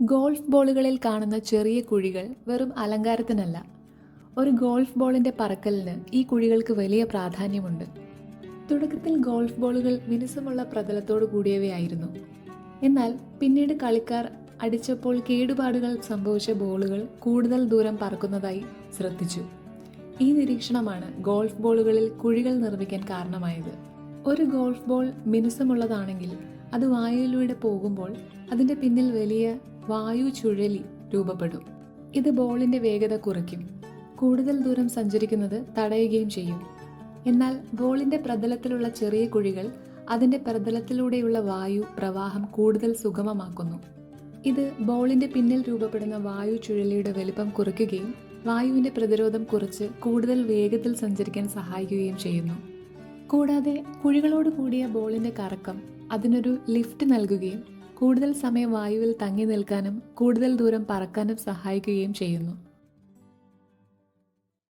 Golf ബോളുകളിൽ കാണുന്ന ചെറിയ കുഴികൾ വെറും അലങ്കാരത്തിനല്ല. ഒരു ഗോൾഫ് ബോളിന്റെ പറക്കലിന് ഈ കുഴികൾക്ക് വലിയ പ്രാധാന്യമുണ്ട്. തുടക്കത്തിൽ ഗോൾഫ് ബോളുകൾ മിനുസമുള്ള പ്രതലത്തോടു കൂടിയവയായിരുന്നു. എന്നാൽ പിന്നീട് കളിക്കാർ അടിച്ചപ്പോൾ കേടുപാടുകൾ സംഭവിച്ച ബോളുകൾ കൂടുതൽ ദൂരം പറക്കുന്നതായി ശ്രദ്ധിച്ചു. ഈ നിരീക്ഷണമാണ് ഗോൾഫ് ബോളുകളിൽ കുഴികൾ നിർമ്മിക്കാൻ കാരണമായത്. ഒരു ഗോൾഫ് ബോൾ മിനുസമുള്ളതാണെങ്കിൽ അത് വായുവിലൂടെ പോകുമ്പോൾ അതിന്റെ പിന്നിൽ വലിയ വായു ചുഴലി രൂപപ്പെടും. ഇത് ബോളിന്റെ വേഗത കുറയ്ക്കും, കൂടുതൽ ദൂരം സഞ്ചരിക്കുന്നത് തടയുകയും ചെയ്യും. എന്നാൽ ബോളിന്റെ പ്രതലത്തിലുള്ള ചെറിയ കുഴികൾ അതിന്റെ പ്രതലത്തിലൂടെയുള്ള വായു പ്രവാഹം കൂടുതൽ സുഗമമാക്കുന്നു. ഇത് ബോളിന്റെ പിന്നിൽ രൂപപ്പെടുന്ന വായു ചുഴലിയുടെ വലിപ്പം കുറയ്ക്കുകയും വായുവിന്റെ പ്രതിരോധം കുറച്ച് കൂടുതൽ വേഗത്തിൽ സഞ്ചരിക്കാൻ സഹായിക്കുകയും ചെയ്യുന്നു. കൂടാതെ കുഴികളോട് കൂടിയ ബോളിന്റെ കറക്കം അതിനൊരു ലിഫ്റ്റ് നൽകുകയും കൂടുതൽ സമയം വായുവിൽ തങ്ങി നിൽക്കാനും കൂടുതൽ ദൂരം പറക്കാനും സഹായിക്കുകയും ചെയ്യുന്നു.